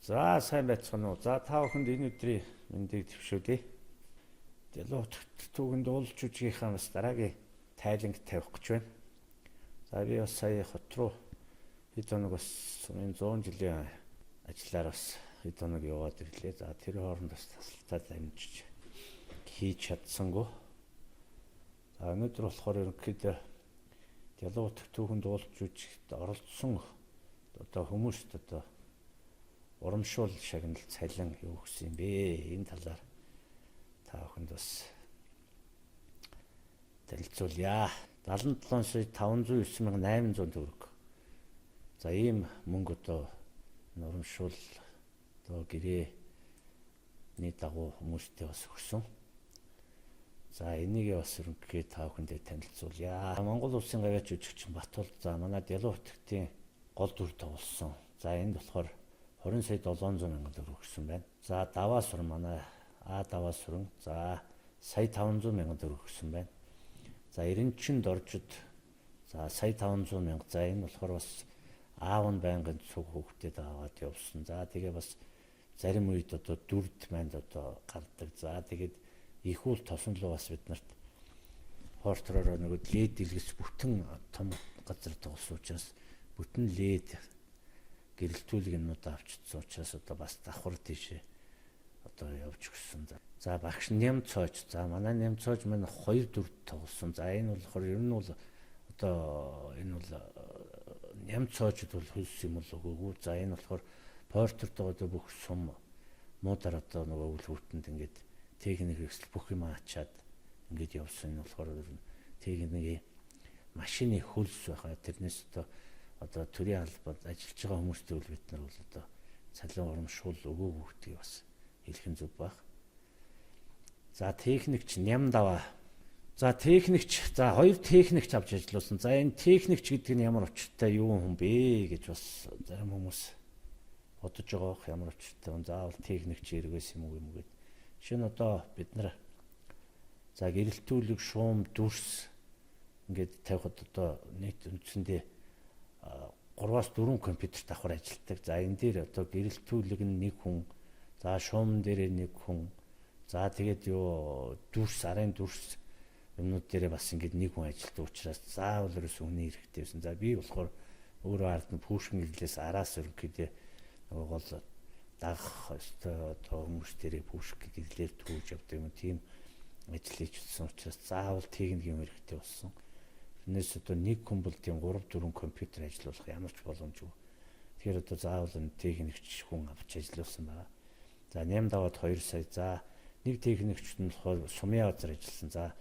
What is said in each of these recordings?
За сайн байцгаана уу. За та бүхэнд энэ өдрийн мэндийг төвшүүлье. Дэлгүүр түүхэнд уулж үжигийнхаа бас дараагийн тайланг тавих гэж байна. За би бас сая хот руу хэд хоног бас энэ 100 жилийн ажиллаар бас хэд хоног яваад ирлээ. За тэр хооронд бас тасалтай дамжиж хийж чадсангүй. За өнөөдөр болохоор ерөнхийдөө дэлгүүр түүхэнд уулж үжигт оролцсон одоо хүмүүст одоо урамшуул шагналт цалин юу гэсэн юм бэ? Энэ талаар та бүхэнд бас танилцуулъя. 77,509,800 төгрөг. За ийм мөнгө одоо урамшуул одоо гэрээний дагуу хүмүүстээ бас өгсөн. За энийг бас ерөнхийдөө та бүхэндээ танилцуулъя. Монгол улсын гавьяач жүжигчин Батбол за манай Дэлгүүр тэтгэврийн гол дүр тоглосон. За энд болохоор 20,700,000 төгрөг өгсөн байна. За даваа суран манай даваа суран за сая 500,000 төгрөг өгсөн байна. За Эренчин доржид за сая 500,000. За энэ болохоор бас аав нь байнгын цуг хүүхдэд аваад явсан. За тэгээ бас зарим үед одоо дүрд манд одоо гардаг. За тэгээд их үл тосон руу бас бид нарт хортроор нэг лед илгэс бүтэн том газар тоглосон учраас бүтэн лед гэрэлтүүлгэнүүд авчдсан учраас одоо бас давхар тийшээ одоо явж өгсөн. За багш нэм цоож. За манай нэм цоож маань 2 дүрд тоглосон. За энэ болохоор ер нь бол одоо энэ бол нэм цоожд бол хөлс юм л өгөөгүй. За энэ болохоор портертоо одоо бүх сум муудаар одоо нөгөө өвлгүүтэнд ингээд техник хэрэгсэл бүх юм ачаад ингээд явсан. Энэ болохоор техникийн машины хөлс байхаа тэрнээс одоо төрийн албад ажиллаж байгаа хүмүүстээ бол бид нар бол одоо цалин урамшуул өгөөгүй гэдгийг бас хэлэх нь зөв байх. За техникч ням даваа. За техникч за 2 техникч авч ажилласан. За энэ техникч гэдэг нь ямар учиртай юу юм бэ гэж бас зарим хүмүүс бодож байгаа бох ямар учиртай юм. Заавал техникч эргээс юм уу юм гээд. Жишээ нь одоо бид нар за гэрэлтүүлэг шуум дүрс ингээд тавихад одоо нийт үндсэндээ 3-4 компьютер давхар ажилладаг. За энэ дээр одоо гэрэлтүүлэг нь 1 хүн, за шуумн дээр 1 хүн, за тэгээд юу дүрс арын дүрс юмнууд дээр бас ингээд 1 хүн ажилладаг учраас заавал ерөөс үнэ хэрэгтэй байсан. За би болохоор өөрөө ард нь пүүшин гэрлээс араас ерөнхийдөө нөгөө гол дагах одоо хүмүүс дээр пүүшин гэрлээр түүж явдаг юм. Тийм ажил хийчихсэн учраас заавал техник юм хэрэгтэй болсон. Тэрнээс одоо 1 хүн бол тийм 3-4 компьютер ажиллуулах ямар ч боломжгүй. Тэгэхээр одоо заавал энэ техникч хүн авч ажиллуулсан байна. За 8 даваад 2 сая. За нэг техникчд нь болохоор сумын газар ажилласан. За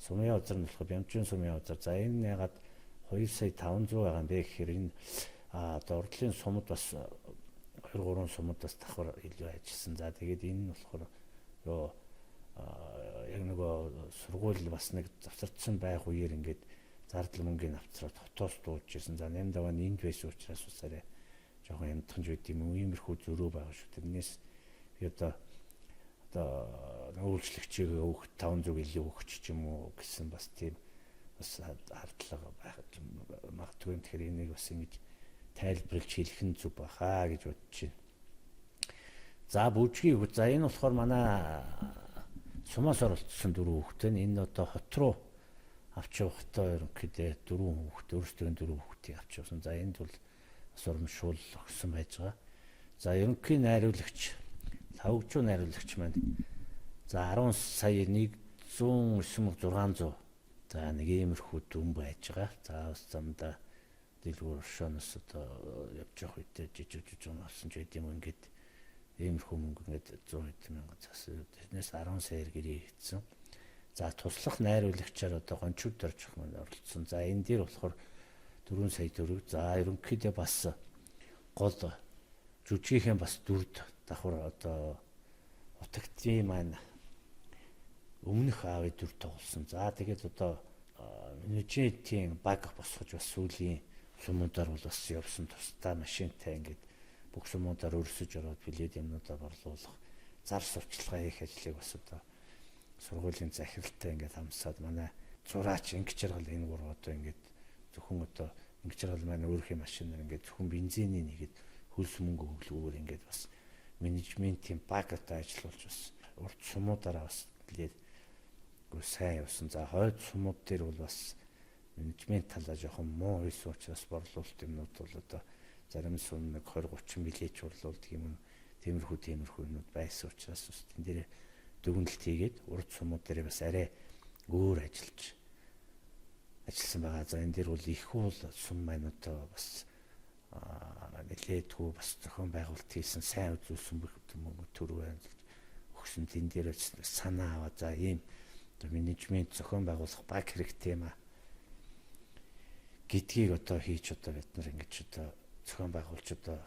сумын газар нь болохоор Бямжин сумын газар. За энэ ягаад 2,500,000 байгаа юм бэ гэхээр энэ одоо урдлын сумд бас 2-3 сумд бас давхар илүү ажилласан. За тэгээд энэ нь болохоор ёо яг нөгөө сургууль бас нэг завсардсан байх үеэр ингээд зардал мөнгөний авцраад хотоос дууж ирсэн. За 8 даваа нь энд байсан учраас усаараа жоохон ямтхан жууд юм иймэрхүү зөрөө байгаа шүү. Тэрнээс би одоо үйлчлэгчээ өөх 500 илүү өгч ч юм уу гэсэн бас тийм бас хардлага байх магадгүй. Тэгэхээр энийг бас ингэж тайлбарлаж хэлэх нь зөв бахаа гэж бодож байна. За бүжгийн үг. За энэ болохоор манай сумаас оролцсон 4 хүүхдээ. Энэ одоо хот руу авч явахдаа ерөнхийдөө 4 хүүхдээ өөрсдөө 4 хүүхдийг авч явсан. За энд бол бас урамшуул өгсөн байж байгаа. За ерөнхий найруулагч хавгчуу найруулагч маань за 10 сая 109,600 за нэг иймэрхүү дүн байж байгаа. За бас замдаа дэлгүүр оршооноос одоо явж явах үедээ жижиг авсан ч гэдэм юм ингээд иймэрхүү мөнгө ингээд 100,000 цас тэрнээс 10 саяар гэрээ хийсэн. За туслах найруулагчаар одоо гончууд дөржих маань оролцсон. За энэ дээр болохоор 4 сая төгрөг. За ерөнхийдөө бас гол жүжигийнхэн бас дүрд давхар одоо утагтын маань өмнөх аавын дүр тоглосон. За тэгээд одоо менежментийн баг босгож бас сүүлийн сумуудаар бол бас явсан тусдаа машинтай ингээд бүх сумуудаар өрсөж ороод билет юмнуудаа борлуулах, зар сурталчилгаа хийх ажлыг бас одоо сургуулийн захиралтай ингээд хамсаад манай зураач ингэж жаргал энэ 3 одоо ингээд зөвхөн одоо ингэж жаргал маань өөрхийн машинаар ингээд зөвхөн бензиний нэгэд хөлс мөнгө өглөөгөр ингээд бас менежментийн баг одоо ажиллуулж бас урд сумуудаараа бас нэлээд сайн явсан. За хойд сумууд дээр бол бас менежмент талаа жоохон муу байсан учраас борлуулалт юмнууд бол одоо зарим сум нэг 20-30 милийч борлуулдаг юм. Тиймэрхүү юмнууд байсан учраас бас тэн дээр дүгнэлт хийгээд урд сумууд дээр бас арай өөр ажилласан байгаа. За энэ дээр бол их бол сум маань одоо бас нэлээдгүй бас зохион байгуулалт хийсэн сайн үзүүлсэн төр байна өгсөн. Тэн дээр санаа аваа. За ийм менежмент зохион байгуулах баг хэрэгтэй юм а гэдгийг одоо хийж одоо бид нар ингэж одоо зохион байгуулж одоо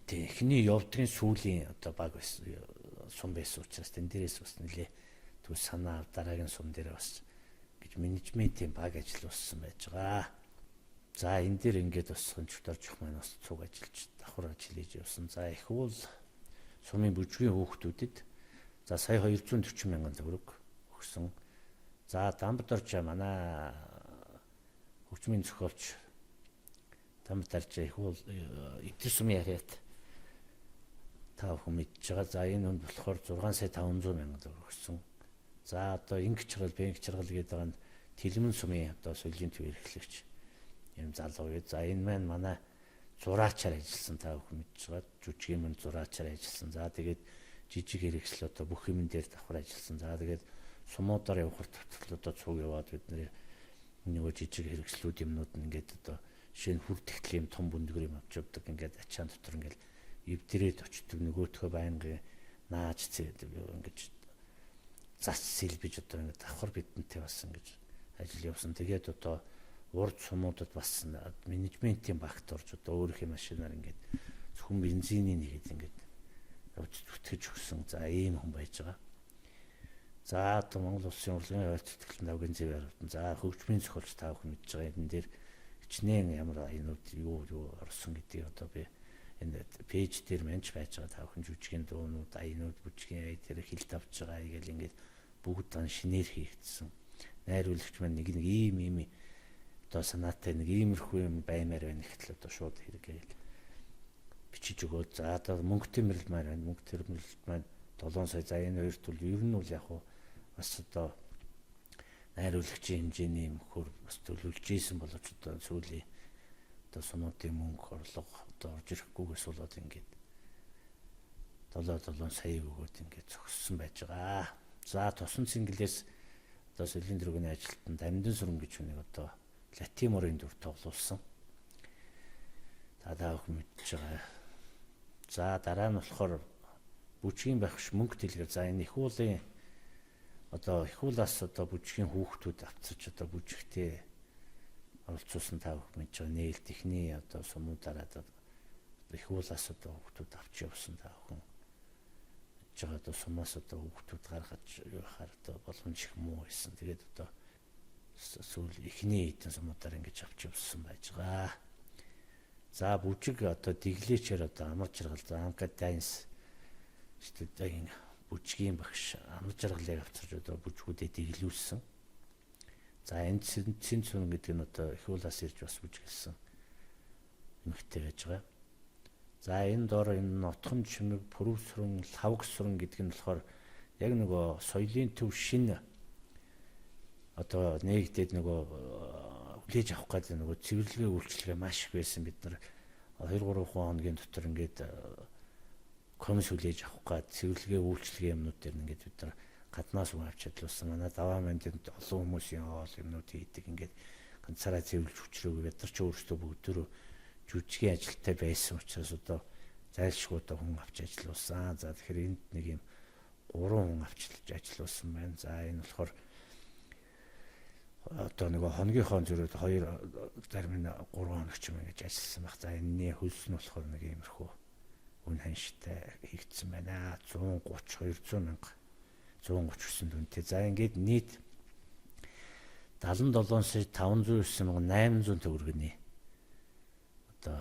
техний явдгийн сүүлийн одоо баг байсан сум байсан учраас тэн дээрээс бас нэлээ түр санаа дараагийн сум дээр бас гэж менежментийн баг ажиллуулсан байж байгаа. За энэ дээр ингээд бас хончдорж маань бас цуг ажиллаж давхар ажил хийж явсан. За их бол сумын бүжгийн хүүхдүүдэд за сая 240 мянган төгрөг өгсөн. За Дамбарч манай хөгжмийн зохиолч Дамбарч их бол эдгээр сумын яриад та бүхэн мэдж байгаа. За энэ нь болохоор 6 сая 500 мянган төгрөг өгсөн. За одоо Инг Чаргал, Бэнг Чаргал гэдэг байгаа нь Тэлмэн сумын одоо соёлын төв эрхлэгч юм залуу гэдэг. За энэ маань манай зураачаар ажилласан, та бүхэн мэдж байгаа. Жүжигэн маань зураачаар ажилласан. За тэгээд жижиг хэрэгсэл одоо бүх юм дээр давхар ажилласан. За тэгээд сумуудаар явахаар төвтөл одоо цуг яваад бид нөгөө жижиг хэрэгслүүд юмнууд нь ингээд одоо жишээ нь хүр тэгтлийн том бүндгэр юм авч явдаг. Ингээд ачаан дотор ингээд эвдрээд очдөг, нөгөөтгөө байнгын нааж ингэж зас сэлбэж одоо ингээд давхар бидэнтэй бас ингэж ажил явсан. Тэгээд одоо урд сумуудад бас менежментийн багт орж одоо өөрийнхөө машинаар ингээд зөвхөн бензиний нэгэд ингээд явж зүтгэж өгсөн. За ийм хүн байж байгаа. За одоо Монгол Улсын урлагийн хууль зүйн давгийн зэв хариултан. За хөгжмийн зохиолч та бүхэн мэдж байгаа. Энэ дээр хичнээн ямар аянууд юу орсон гэдгийг одоо би энэ пэйж дээр менж байж байгаа. Та бүхэн жүжигэн дуунууд, аянууд, бүжгийн ая дээр хилд авч байгаа. Ийгэл ингээд бүгд дан шинээр хийгдсэн. Найруулагч маань нэг ийм одоо санаатай нэг иймэрхүү юм баймаар байна гэхтэл одоо шууд хэрэгээл бичиж өгөөд. За одоо мөнгө тэмрэлт маань байна. Мөнгө тэмрэлт маань 7 сая. За энэ хоёрт бол ер нь бол яг уу бас одоо найруулагчийн хэмжээний мөхөр бас төлөвлөж ийсэн боловч одоо сүүлийн одоо сумуудын мөнгө орлого одоо орж ирэхгүйгээс болоод ингээд 7 сая өгөөд ингээд зогссон байж байгаа. За тосон цэнгэлээс одоо соёлын тэргүүний ажилтнанд Амьдан сүрэн гэж хүнийг одоо Латин морын дүр тоглуулсан. Та бүхэн мэдж байгаа. За дараа нь болохоор бүжгийн багш мөнгө дэлгэр. За энэ их уулын одоо их уулаас одоо бүжгийн хүүхдүүд авцаж одоо бүжигтэй оролцуулсан. Та бүхэн мэдж байгаа. Нээл техний одоо сумуудаараа одоо их уулаас одоо хүүхдүүд авч явсан. Та бүхэн мэдж байгаа. Одоо сумаас одоо хүүхдүүд гаргаж явахаар одоо боломж их муу байсан. Тэгээд одоо сүүл ихний эдэн сумуудаар ингэж авч явсан байж байгаа. За бүжиг одоо дэглээчээр одоо амар жаргал. За Анка Дайнс студийн бүжгийн багш амар жаргалыг авчирч одоо бүжгүүдэд дэглүүлсэн. За энэ цэн цүн гэдэг нь одоо их уулаас ирж бас бүжгэлсэн эмэгтэй байж байгаа. За энэ доор энэ нотхон чимэг, пүрэв сүрэн, лавг сүрэн гэдэг нь болохоор яг нөгөө соёлын төв шинэ одоо нэгдээд нөгөө хүлээж авах гэдэг нөгөө цэвэрлэгээ үйлчлэгээ маш их байсан. Бид нар 2-3 хоногийн дотор ингээд комисс хүлээж авах гээд цэвэрлэгээ үйлчлэгээ юмнууд дээр ингээд бид нар гаднаас хүн авч чадлуулсан. Манай даваа мандид олон хүмүүсийн хоол юмнууд хийдэг. Ингээд ганцаараа цэвэрлж хүчрээгүй. Бид нар ч өөрсдөө бүгдөө жүжигний ажилтай байсан учраас одоо зайлшгүй одоо хүн авч ажиллуулсан. За тэгэхээр энд нэг юм 3 хүн авчилж ажиллуулсан байна. За энэ болохоор одоо нөгөө хоногийнхоо зөрөөд 2 зарим нь 3 хоног ч юм ингэж ажилласан баг. За энэний хөлс нь болохоор нэг иймэрхүү үн ханштай хийгдсэн байна. 130 мянга 139 дүнтэй. За ингээд нийт 77 сая 509,800 төгрөгийн одоо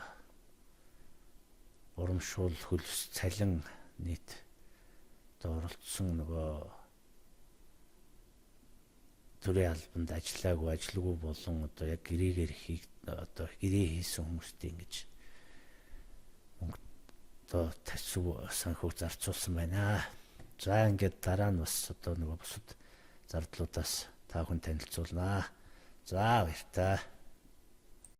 урамшуул хөлс цалин нийт одоо оролцсон нөгөө төрийн албанд ажиллаагүй болон одоо яг гэрээгээр одоо гэрээ хийсэн хүмүүстээ ингэж одоо ташиг санхүүг зарцуулсан байна. За ингээд дараа нь бас одоо нөгөө бусад зардлуудаас та бүхэн танилцуулнаа. За баярлалаа.